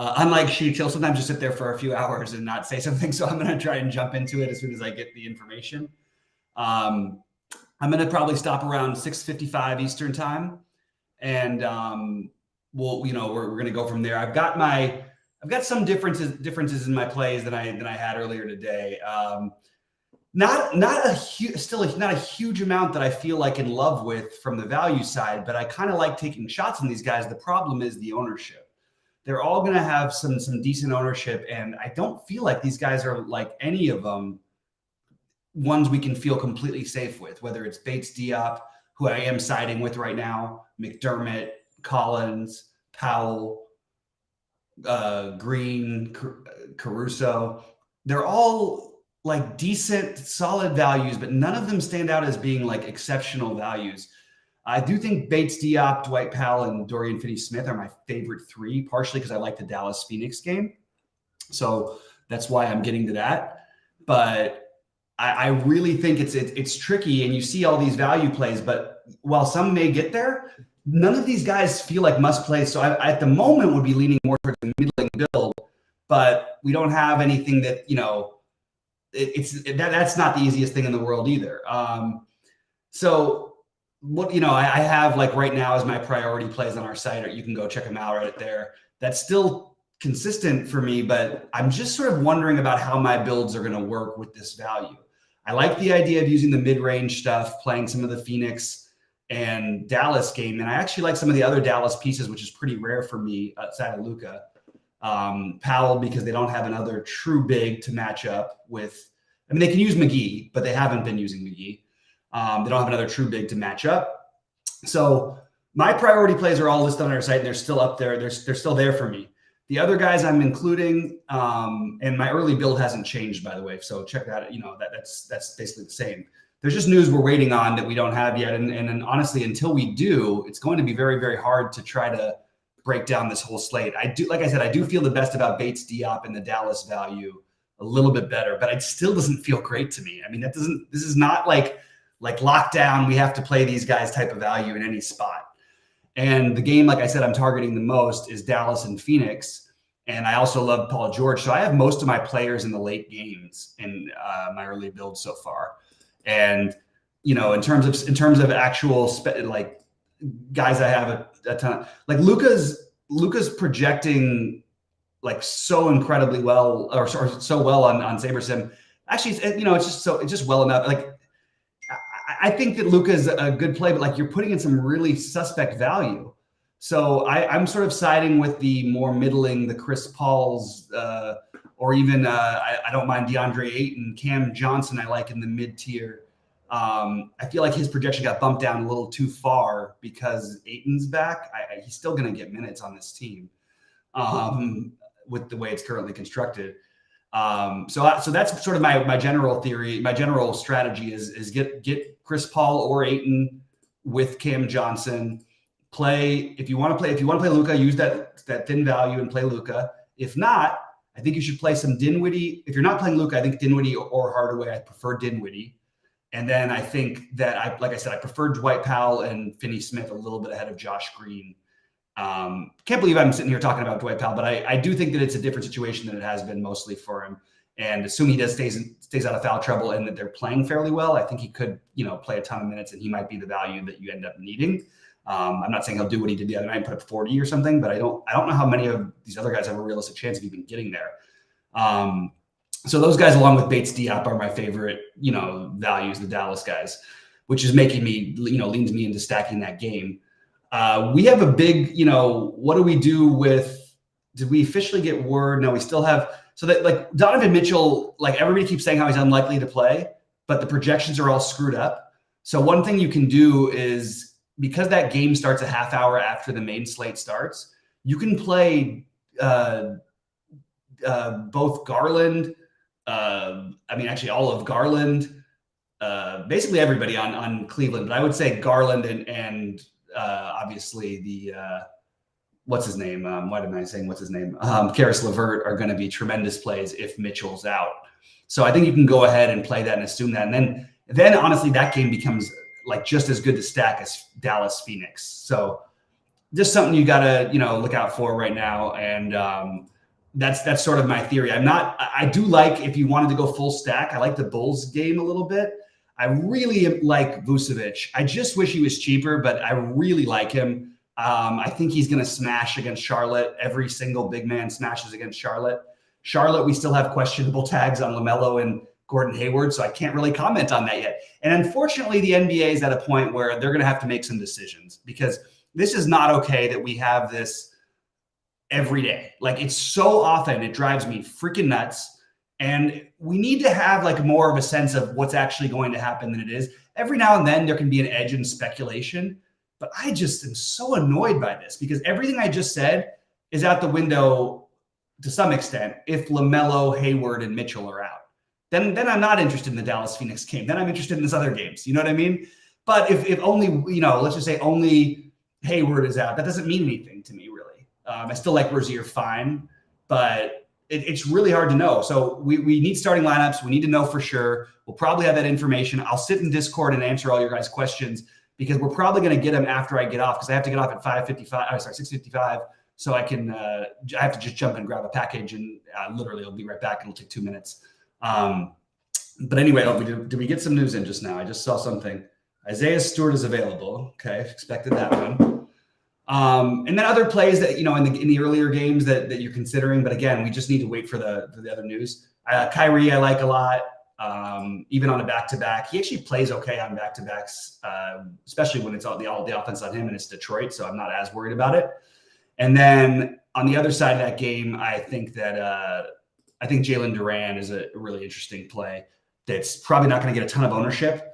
Unlike Sheets, he'll sometimes just sit there for a few hours and not say something. So I'm going to try and jump into it as soon as I get the information. I'm going to probably stop around 6:55 Eastern time, and we're going to go from there. I've got some differences in my plays than I had earlier today. Not a huge amount that I feel like in love with from the value side, but I kind of like taking shots on these guys. The problem is the ownership. They're all going to have some decent ownership, and I don't feel like these guys are, like any of them, ones we can feel completely safe with, whether it's Bates Diop, who I am siding with right now, McDermott, Collins, Powell, Green, Caruso. They're all like decent, solid values, but none of them stand out as being like exceptional values. I do think Bates Diop, Dwight Powell, and Dorian Finney-Smith are my favorite three, partially because I like the Dallas Phoenix game. So that's why I'm getting to that. But I really think it's tricky, and you see all these value plays, but while some may get there, none of these guys feel like must plays. So I at the moment would be leaning more towards a middling build, but we don't have anything that, that's not the easiest thing in the world either. So what, I have like right now as my priority plays on our site, or you can go check them out right there. That's still consistent for me, but I'm just sort of wondering about how my builds are going to work with this value. I like the idea of using the mid-range stuff, playing some of the Phoenix and Dallas game. And I actually like some of the other Dallas pieces, which is pretty rare for me outside of Luka. Powell, because they don't have another true big to match up with. I mean, they can use McGee, but they haven't been using McGee. They don't have another true big to match up. So my priority plays are all listed on our site, and they're still up there. They're still there for me. The other guys I'm including, and my early build hasn't changed, by the way. So check that. That's basically the same. There's just news we're waiting on that we don't have yet. And honestly, until we do, it's going to be very, very hard to try to break down this whole slate. Like I said, I do feel the best about Bates Diop and the Dallas value a little bit better, but it still doesn't feel great to me. I mean, this is not like lockdown, we have to play these guys type of value in any spot. And the game, like I said, I'm targeting the most is Dallas and Phoenix. And I also love Paul George. So I have most of my players in the late games in my early build so far. And, in terms of actual guys, I have a ton. Like Luka's projecting like so incredibly well, or so well on SaberSim. Actually, it's just well enough. Like, I think that Luka is a good play, but like you're putting in some really suspect value. So I'm sort of siding with the more middling, the Chris Pauls, or even I don't mind DeAndre Ayton, Cam Johnson. I like in the mid tier. I feel like his projection got bumped down a little too far because Ayton's back. He's still going to get minutes on this team with the way it's currently constructed. So that's sort of my general theory. My general strategy is get Chris Paul or Ayton with Cam Johnson. If you want to play Luka, use that thin value and play Luka. If not, I think you should play some Dinwiddie. If you're not playing Luka, I think Dinwiddie or Hardaway. I prefer Dinwiddie. And then I think that like I said, I prefer Dwight Powell and Finney-Smith a little bit ahead of Josh Green. Can't believe I'm sitting here talking about Dwight Powell, but I do think that it's a different situation than it has been mostly for him. And assuming he stays out of foul trouble and that they're playing fairly well, I think he could, play a ton of minutes, and he might be the value that you end up needing. I'm not saying he'll do what he did the other night and put up 40 or something, but I don't know how many of these other guys have a realistic chance of even getting there. So those guys, along with Bates Diop, are my favorite, values, the Dallas guys, which is making me, leans me into stacking that game. We have a big, what do we do with, did we officially get word? No, we still have, so that like Donovan Mitchell, like everybody keeps saying how he's unlikely to play, but the projections are all screwed up. So one thing you can do is, because that game starts a half hour after the main slate starts, you can play both Garland, actually all of Garland, basically everybody on Cleveland, but I would say Garland and obviously the what's his name? Why am I saying what's his name? Karis LeVert are going to be tremendous plays if Mitchell's out. So I think you can go ahead and play that and assume that, and then honestly that game becomes like just as good to stack as Dallas Phoenix. So just something you gotta, look out for right now. And that's sort of my theory. I do like, if you wanted to go full stack, I like the Bulls game a little bit. I really like Vucevic. I just wish he was cheaper, but I really like him. I think he's going to smash against Charlotte. Every single big man smashes against Charlotte. Charlotte, we still have questionable tags on LaMelo and Gordon Hayward, so I can't really comment on that yet. And unfortunately, the NBA is at a point where they're going to have to make some decisions, because this is not okay that we have this every day. Like, it's so often, it drives me freaking nuts. And we need to have like more of a sense of what's actually going to happen than it is. Every now and then there can be an edge in speculation, but I just am so annoyed by this, because everything I just said is out the window to some extent if LaMelo, Hayward, and Mitchell are out. Then I'm not interested in the Dallas Phoenix game. Then I'm interested in this other games. You know what I mean? But if only, let's just say only Hayward is out, that doesn't mean anything to me, really. I still like Rozier fine, but it's really hard to know. So we need starting lineups. We need to know for sure. We'll probably have that information. I'll sit in Discord and answer all your guys' questions, because we're probably going to get them after I get off, because I have to get off at 6:55. So I have to just jump and grab a package, and literally I'll be right back. It'll take 2 minutes. But anyway, did we get some news in just now? I just saw something. Isaiah Stewart is available. Okay, expected that one. And then other plays that, in the earlier games that you're considering. But again, we just need to wait for the other news. Kyrie, I like a lot. Even on a back-to-back, he actually plays okay on back-to-backs, especially when it's all the offense on him and it's Detroit. So I'm not as worried about it. And then on the other side of that game, I think Jalen Duran is a really interesting play that's probably not going to get a ton of ownership.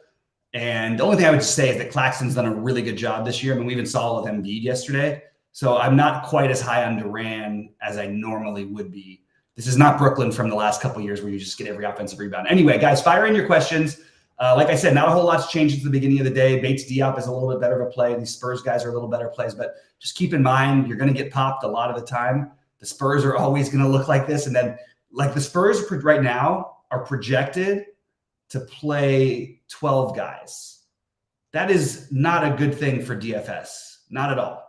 And the only thing I would say is that Claxton's done a really good job this year. I mean, we even saw it with Embiid yesterday. So I'm not quite as high on Duran as I normally would be. This is not Brooklyn from the last couple of years where you just get every offensive rebound. Anyway, guys, fire in your questions. Like I said, not a whole lot's changed since the beginning of the day. Bates Diop is a little bit better of a play. These Spurs guys are a little better plays, but just keep in mind, you're going to get popped a lot of the time. The Spurs are always going to look like this. And then, like, the Spurs right now are projected to play 12 guys. That is not a good thing for DFS. Not at all.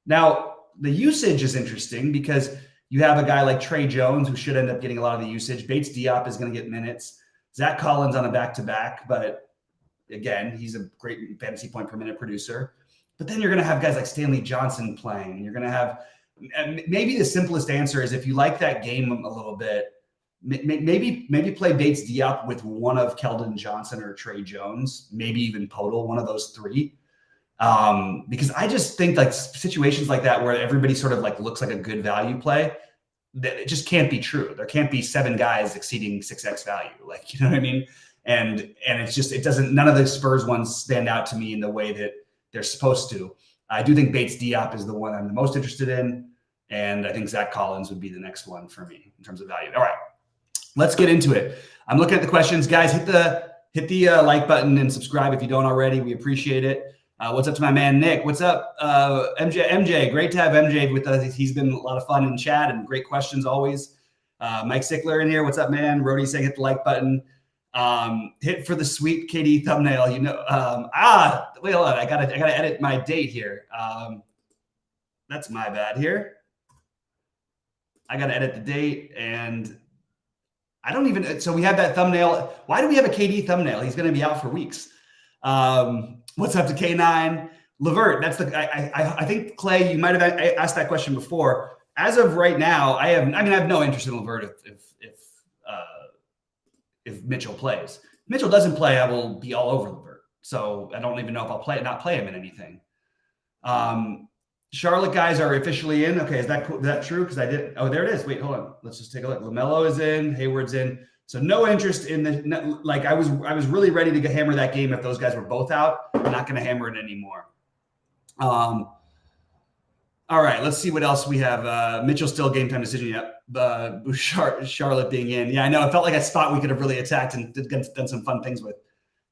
Now, the usage is interesting because you have a guy like Trey Jones who should end up getting a lot of the usage. Bates Diop is going to get minutes. Zach Collins on a back-to-back, but again, he's a great fantasy point per minute producer. But then you're going to have guys like Stanley Johnson playing, and you're going to have maybe the simplest answer is, if you like that game a little bit, maybe play Bates Diop with one of Keldon Johnson or Trey Jones, maybe even Podol, one of those three. Because I just think like situations like that where everybody sort of like looks like a good value play, that it just can't be true. There can't be 7 guys exceeding 6x value. Like, you know what I mean? And it's just, it doesn't, none of the Spurs ones stand out to me in the way that they're supposed to. I do think Bates Diop is the one I'm the most interested in. And I think Zach Collins would be the next one for me in terms of value. All right, let's get into it. I'm looking at the questions, guys. Hit the like button and subscribe if you don't already. We appreciate it. What's up to my man, Nick? What's up, MJ? Great to have MJ with us. He's been a lot of fun in chat and great questions always. Mike Sickler in here. What's up, man? Rody saying hit the like button. Hit for the sweet KD thumbnail. Wait, hold on. I gotta edit my date here. That's my bad here. I gotta edit the date, and I don't even. So we have that thumbnail. Why do we have a KD thumbnail? He's gonna be out for weeks. What's up to K9? Levert, that's I think, Clay, you might have asked that question before. As of right now, I have no interest in Levert if Mitchell plays. If Mitchell doesn't play, I will be all over Levert. So I don't even know if I'll not play him in anything. Charlotte guys are officially in. Okay, is that true? Because I did. Oh, there it is. Wait, hold on. Let's just take a look. LaMelo is in. Hayward's in. So no interest in the, like, I was really ready to hammer that game if those guys were both out. I'm not going to hammer it anymore. All right, let's see what else we have. Mitchell still game time decision yet. Charlotte being in. Yeah, I know. It felt like a spot we could have really attacked and done some fun things with.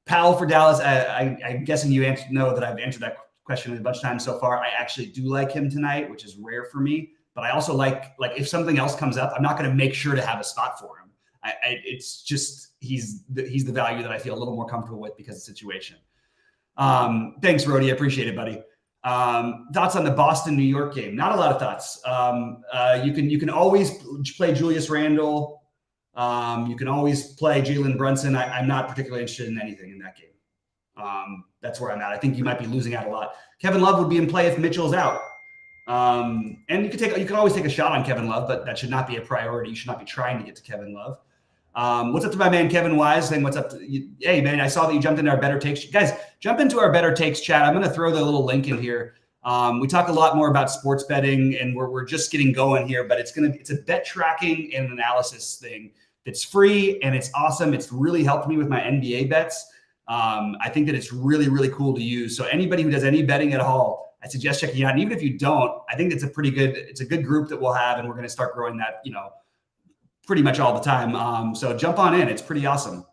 Powell for Dallas. I'm guessing you know that I've answered that question a bunch of times so far. I actually do like him tonight, which is rare for me. But I also like if something else comes up, I'm not going to make sure to have a spot for him. It's just he's the value that I feel a little more comfortable with because of the situation. Thanks, Rody. I appreciate it, buddy. Thoughts on the Boston New York game? Not a lot of thoughts. You can always play Julius Randle. You can always play Jalen Brunson. I'm not particularly interested in anything in that game. That's where I'm at. I think you might be losing out a lot. Kevin Love would be in play if Mitchell's out. And you can always take a shot on Kevin Love, but that should not be a priority. You should not be trying to get to Kevin Love. What's up to my man Kevin Wise saying what's up to you? Hey man, I saw that you jumped into our Better Takes. Guys, jump into our Better Takes chat. I'm going to throw the little link in here. We talk a lot more about sports betting, and we're just getting going here, but it's a bet tracking and analysis thing that's free and it's awesome. It's really helped me with my NBA bets. I think that it's really, really cool to use. So anybody who does any betting at all, I suggest checking it out. And even if you don't, I think it's a good group that we'll have, and we're going to start growing that, pretty much all the time. So jump on in. It's pretty awesome.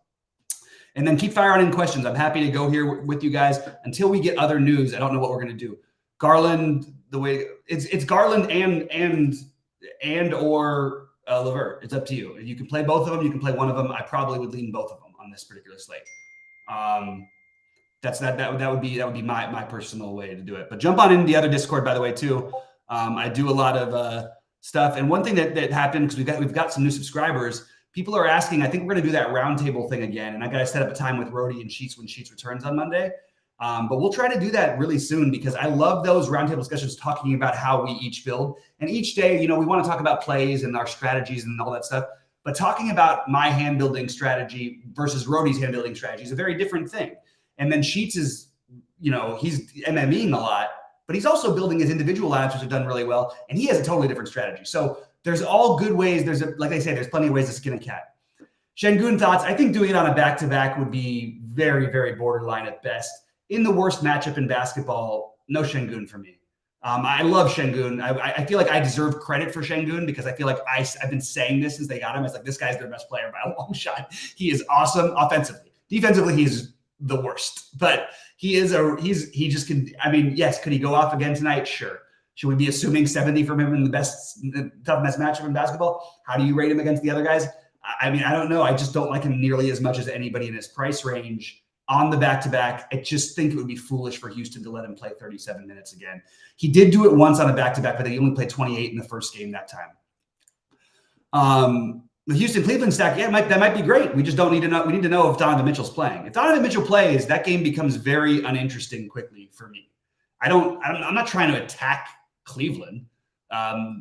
And then keep firing in questions. I'm happy to go here with you guys until we get other news. I don't know what we're going to do. Garland, the way it's Garland and or LeVert. It's up to you. You can play both of them. You can play one of them. I probably would lean both of them on this particular slate. That would be my personal way to do it. But jump on in the other Discord, by the way, too. I do a lot of stuff. And one thing that happened, because we've got some new subscribers, people are asking, I think we're going to do that roundtable thing again. And I got to set up a time with Rody and Sheets when Sheets returns on Monday. But we'll try to do that really soon, because I love those roundtable discussions talking about how we each build. And each day, we want to talk about plays and our strategies and all that stuff. But talking about my hand building strategy versus Rody's hand building strategy is a very different thing. And then Sheets is, he's MMEing a lot, but he's also building his individual lineups, which have done really well. And he has a totally different strategy. So there's all good ways. Like I say, there's plenty of ways to skin a cat. Şengün thoughts. I think doing it on a back-to-back would be very, very borderline at best. In the worst matchup in basketball, no Şengün for me. I love Şengün. I feel like I deserve credit for Şengün, because I feel like I've been saying this since they got him. It's like, this guy's their best player by a long shot. He is awesome offensively. Defensively, he's the worst. But he just can. I mean, yes, could he go off again tonight? Sure. Should we be assuming 70 from him in the toughest matchup in basketball? How do you rate him against the other guys? I mean, I don't know. I just don't like him nearly as much as anybody in his price range on the back-to-back. I just think it would be foolish for Houston to let him play 37 minutes again. He did do it once on a back-to-back, but he only played 28 in the first game that time. The Houston-Cleveland stack, that might be great. We just don't need to know. We need to know if Donovan Mitchell's playing. If Donovan Mitchell plays, that game becomes very uninteresting quickly for me. I'm not trying to attack Cleveland.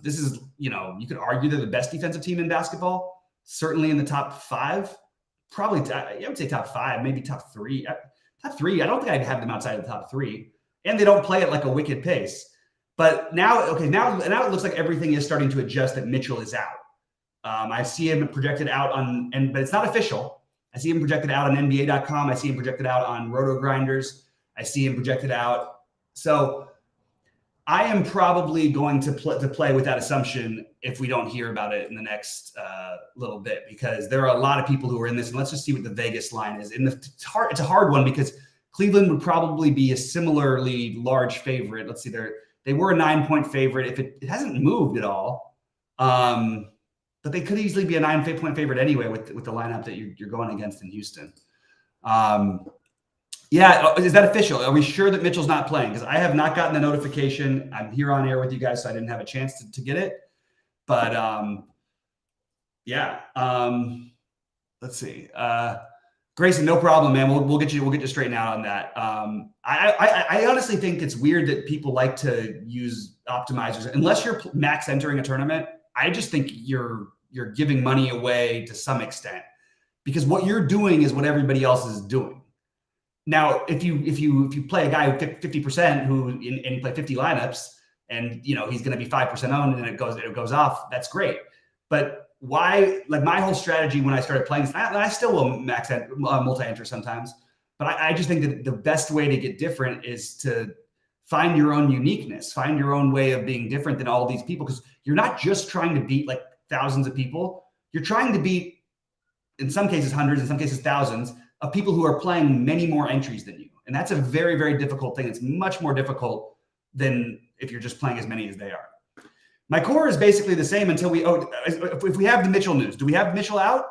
This is, you could argue they're the best defensive team in basketball, certainly in the top 5. Probably, I would say top 5, maybe top 3. Top 3, I don't think I'd have them outside of the top 3. And they don't play at like a wicked pace. But now it looks like everything is starting to adjust that Mitchell is out. I see him projected out but it's not official. I see him projected out on NBA.com. I see him projected out on Roto Grinders. I see him projected out. So I am probably going to play with that assumption if we don't hear about it in the next little bit, because there are a lot of people who are in this. And let's just see what the Vegas line is. It's a hard one, because Cleveland would probably be a similarly large favorite. Let's see, they were a 9-point favorite. If it hasn't moved at all, but they could easily be a 9-point favorite anyway with the lineup that you're going against in Houston. Yeah, is that official? Are we sure that Mitchell's not playing? Because I have not gotten the notification. I'm here on air with you guys, so I didn't have a chance to get it. But let's see. Grayson, no problem, man. We'll get you straightened out on that. I honestly think it's weird that people like to use optimizers unless you're max entering a tournament. I just think you're giving money away to some extent, because what you're doing is what everybody else is doing. Now, if you play a guy who 50% and you play 50 lineups, and he's going to be 5% owned and it goes off, that's great. But why? Like, my whole strategy when I started playing, and I still will multi-enter sometimes, but I just think that the best way to get different is to find your own uniqueness, find your own way of being different than all these people, because you're not just trying to beat like thousands of people. You're trying to beat, in some cases, hundreds, in some cases, thousands of people who are playing many more entries than you. And that's a very, very difficult thing. It's much more difficult than if you're just playing as many as they are. My core is basically the same until if we have the Mitchell news. Do we have Mitchell out?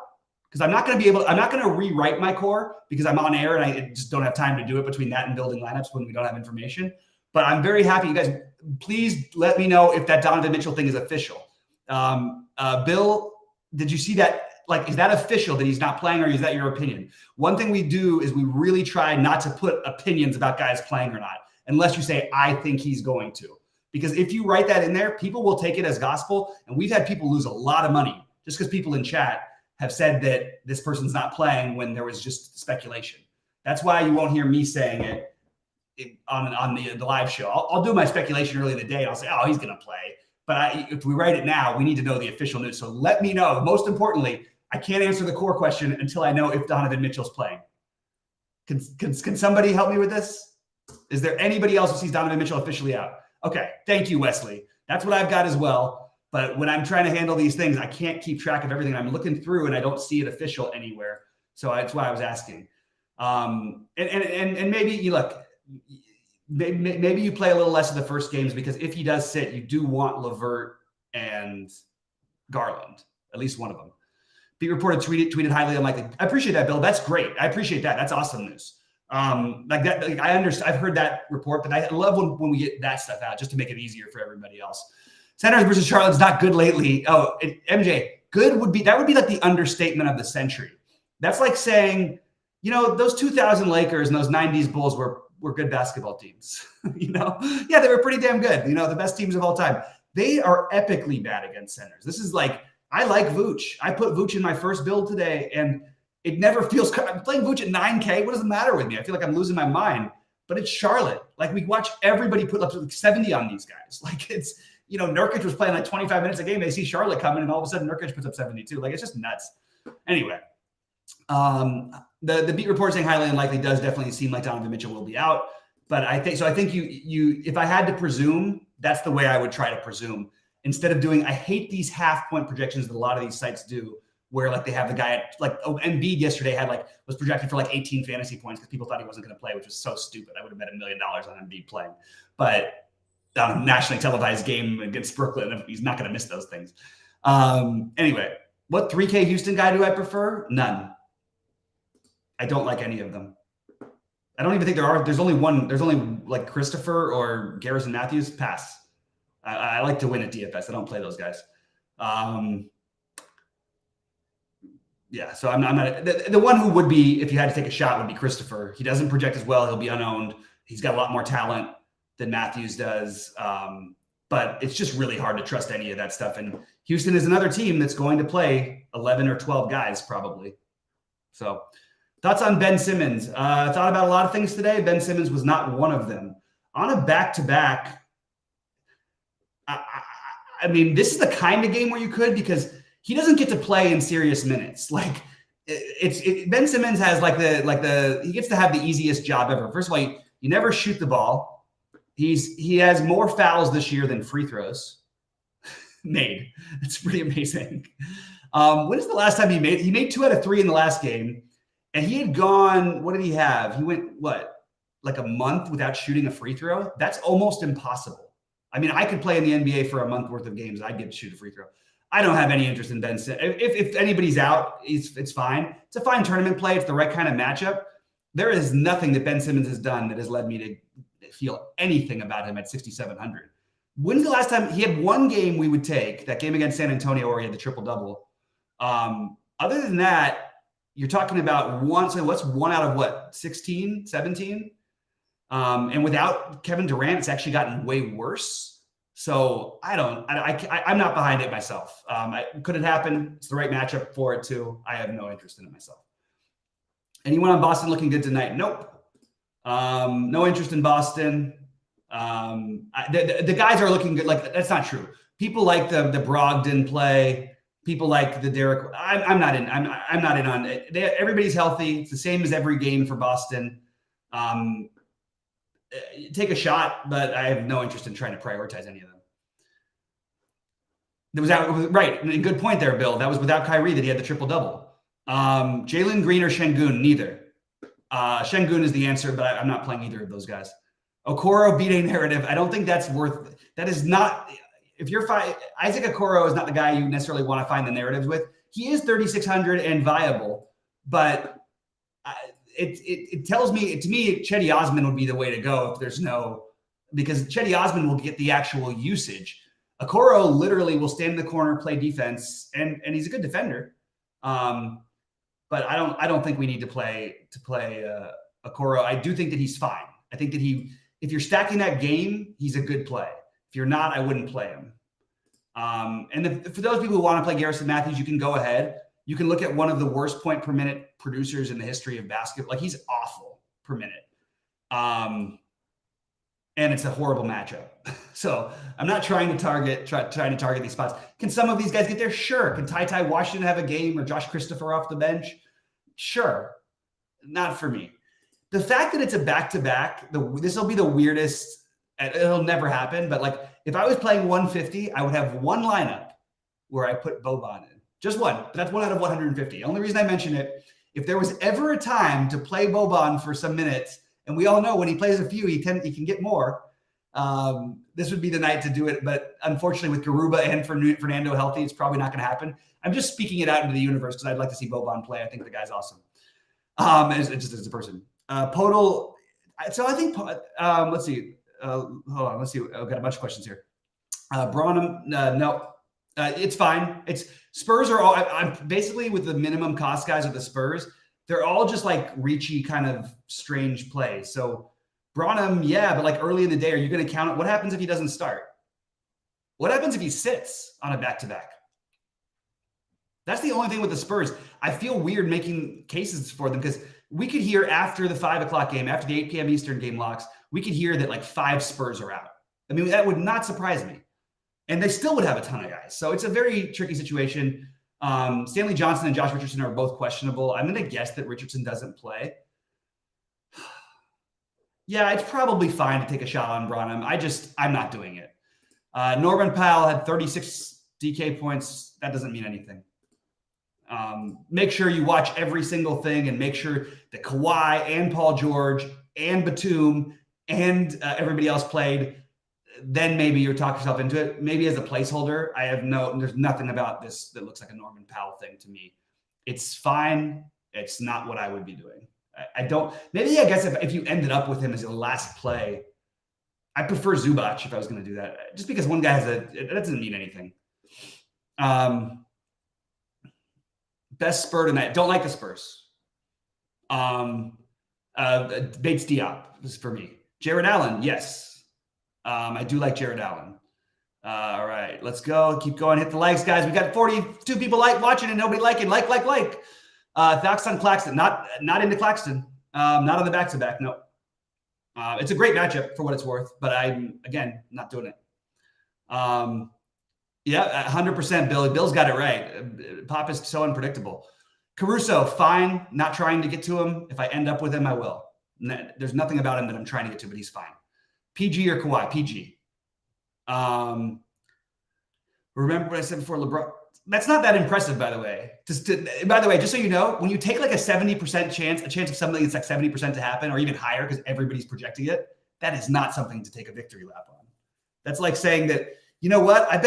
Because I'm not going to rewrite my core because I'm on air and I just don't have time to do it between that and building lineups when we don't have information. But I'm very happy. You guys, please let me know if that Donovan Mitchell thing is official. Bill, did you see that? Like, is that official that he's not playing, or is that your opinion? One thing we do is we really try not to put opinions about guys playing or not, unless you say, I think he's going to. Because if you write that in there, people will take it as gospel. And we've had people lose a lot of money just because people in chat have said that this person's not playing when there was just speculation. That's why you won't hear me saying it on the live show. I'll do my speculation early in the day. And I'll say, oh, he's going to play. But if we write it now, we need to know the official news. So let me know. Most importantly, I can't answer the core question until I know if Donovan Mitchell's playing. Can somebody help me with this? Is there anybody else who sees Donovan Mitchell officially out? Okay, thank you, Wesley. That's what I've got as well. But when I'm trying to handle these things, I can't keep track of everything. I'm looking through and I don't see it official anywhere. So that's why I was asking. And maybe you look, maybe you play a little less of the first games, because if he does sit, you do want LeVert and Garland, at least one of them. Beat reported tweeted highly unlikely. I appreciate that, Bill. That's great. I appreciate that. That's awesome news. Like that, like I understand. I've heard that report, but I love when we get that stuff out just to make it easier for everybody else. Senators versus Charlotte's not good lately. Oh, MJ, good would be like the understatement of the century. That's like saying, you know, those 2000 Lakers and those 90s Bulls were good basketball teams. You know, yeah, they were pretty damn good. You know, the best teams of all time. They are epically bad against centers. This is like, I like Vooch. I put Vooch in my first build today, and it never feels. I'm playing Vooch at 9K. What does the matter with me? I feel like I'm losing my mind. But it's Charlotte. Like, we watch everybody put up to like 70 on these guys. Like, it's, you know, Nurkic was playing like 25 minutes a game. They see Charlotte coming, and all of a sudden Nurkic puts up 72. Like, it's just nuts. Anyway, the beat report saying highly unlikely does definitely seem like Donovan Mitchell will be out. But I think you if I had to presume, that's the way I would try to presume. Instead of doing, I hate these half-point projections that a lot of these sites do, where like they have the guy at like Embiid yesterday was projected for like 18 fantasy points because people thought he wasn't going to play, which was so stupid. I would have bet $1 million on Embiid playing, but on a nationally televised game against Brooklyn, he's not going to miss those things. Anyway, what 3K Houston guy do I prefer? None. I don't like any of them. I don't even think there's only one. There's only like Christopher or Garrison Matthews. Pass. I like to win at DFS. I don't play those guys. Yeah, so I'm not the one who would be, if you had to take a shot, would be Christopher. He doesn't project as well. He'll be unowned. He's got a lot more talent than Matthews does. But it's just really hard to trust any of that stuff. And Houston is another team that's going to play 11 or 12 guys probably. So thoughts on Ben Simmons? I thought about a lot of things today. Ben Simmons was not one of them. On a back-to-back, I mean, this is the kind of game where you could, because he doesn't get to play in serious minutes. Like Ben Simmons has he gets to have the easiest job ever. First of all, you never shoot the ball. He has more fouls this year than free throws made. It's pretty amazing. When is the last time he made 2 out of 3 in the last game, and he had gone, what did he have? He went like a month without shooting a free throw? That's almost impossible. I mean, I could play in the NBA for a month worth of games. I'd get to shoot a free throw. I don't have any interest in Ben Simmons. If anybody's out, it's fine. It's a fine tournament play. It's the right kind of matchup. There is nothing that Ben Simmons has done that has led me to feel anything about him at 6,700. When's the last time he had one game we would take, that game against San Antonio where he had the triple-double? Other than that, you're talking about what's 1 out of 16, 17? And without Kevin Durant, it's actually gotten way worse. So I'm not behind it myself. Could it happen? It's the right matchup for it too. I have no interest in it myself. Anyone on Boston looking good tonight? Nope. No interest in Boston. The guys are looking good. Like, that's not true. People like the Brogdon play. People like the Derek. I'm not in. I'm not in on it. Everybody's healthy. It's the same as every game for Boston. Take a shot, but I have no interest in trying to prioritize any of them. Right. Good point there, Bill. That was without Kyrie that he had the triple-double. Jalen Green or Şengün? Neither. Şengün is the answer, but I'm not playing either of those guys. Okoro beat a narrative. I don't think that is not, if you're Isaac Okoro is not the guy you necessarily want to find the narratives with. He is 3,600 and viable, but it tells me, to me, Cedi Osman would be the way to go if there's no because Cedi Osman will get the actual usage. Okoro literally will stand in the corner, play defense, and he's a good defender. But I don't think we need to play Okoro. I do think that he's fine. I think that if you're stacking that game, he's a good play. If you're not, I wouldn't play him. For those people who want to play Garrison Matthews, you can go ahead. You can look at one of the worst point per minute producers in the history of basketball. Like, he's awful per minute. And it's a horrible matchup. So I'm not trying to target these spots. Can some of these guys get there? Sure. Can Ty Washington have a game, or Josh Christopher off the bench? Sure. Not for me. The fact that it's a back-to-back, this will be the weirdest. It'll never happen. But like, if I was playing 150, I would have one lineup where I put Boban in. Just one. But that's 1 out of 150. The only reason I mention it, if there was ever a time to play Boban for some minutes, and we all know when he plays a few, he can get more. This would be the night to do it. But unfortunately, with Garuba and Fernando healthy, it's probably not going to happen. I'm just speaking it out into the universe because I'd like to see Boban play. I think the guy's awesome. Just as a person. Podol. So I think, let's see. Hold on. Let's see. I've got a bunch of questions here. Branham. No, it's fine. Spurs are all, I'm basically with the minimum cost guys with the Spurs. They're all just like reachy kind of strange plays. So Branham, yeah, but like early in the day, are you going to count it? What happens if he doesn't start? What happens if he sits on a back-to-back? That's the only thing with the Spurs. I feel weird making cases for them because we could hear after the 5 o'clock game, after the 8 p.m. Eastern game locks, we could hear that like 5 Spurs are out. I mean, that would not surprise me. And they still would have a ton of guys. So it's a very tricky situation. Stanley Johnson and Josh Richardson are both questionable. I'm going to guess that Richardson doesn't play. Yeah, it's probably fine to take a shot on Branham. I'm not doing it. Norman Powell had 36 DK points. That doesn't mean anything. Make sure you watch every single thing and make sure that Kawhi and Paul George and Batum and everybody else played. Then maybe you're talking yourself into it. Maybe as a placeholder, there's nothing about this that looks like a Norman Powell thing to me. It's fine. It's not what I would be doing. I guess if you ended up with him as your last play, I prefer Zubac if I was going to do that. Just because one guy it doesn't mean anything. Best Spur tonight. Don't like the Spurs. Bates Diop is for me. Jared Allen, yes. I do like Jared Allen. All right, let's go. Keep going. Hit the likes, guys. We got 42 people watching and nobody liking. Like. Thoughts on Claxton? Not into Claxton. Not on the back-to-back. No. It's a great matchup for what it's worth, but I'm, again, not doing it. Yeah, 100% Billy. Bill's got it right. Pop is so unpredictable. Caruso, fine. Not trying to get to him. If I end up with him, I will. There's nothing about him that I'm trying to get to, but he's fine. PG or Kawhi? PG. Remember what I said before, LeBron? That's not that impressive, by the way. By the way, just so you know, when you take like a 70% chance, a chance of something that's like 70% to happen, or even higher because everybody's projecting it, that is not something to take a victory lap on. That's like saying that, you know what? I'd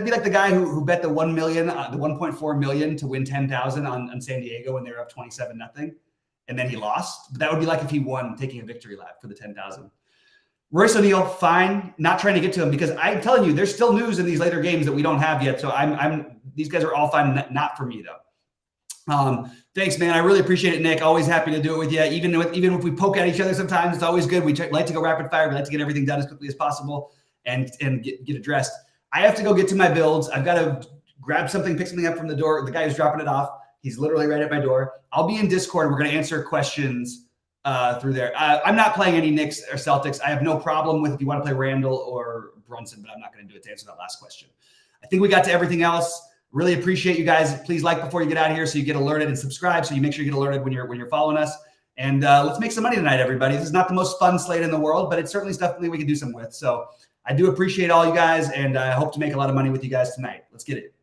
be like the guy who bet the 1 million, the 1.4 million to win 10,000 on San Diego when they were up 27-0, and then he lost. But that would be like if he won taking a victory lap for the 10,000. Royce O'Neal, fine. Not trying to get to him because I'm telling you, there's still news in these later games that we don't have yet. So these guys are all fine. Not for me though. Thanks, man. I really appreciate it, Nick. Always happy to do it with you. Even if we poke at each other sometimes, it's always good. We like to go rapid fire. We like to get everything done as quickly as possible and get addressed. I have to go get to my builds. I've got to grab something, pick something up from the door. The guy who's dropping it off, he's literally right at my door. I'll be in Discord. And we're going to answer questions through there. I'm not playing any Knicks or Celtics. I have no problem with if you want to play Randall or Brunson, but I'm not going to do it to answer that last question. I think we got to everything else. Really appreciate you guys. Please like before you get out of here so you get alerted, and subscribe so you make sure you get alerted when you're following us. And let's make some money tonight, everybody. This is not the most fun slate in the world, but it's certainly stuff that we can do some with. So I do appreciate all you guys, and I hope to make a lot of money with you guys tonight. Let's get it.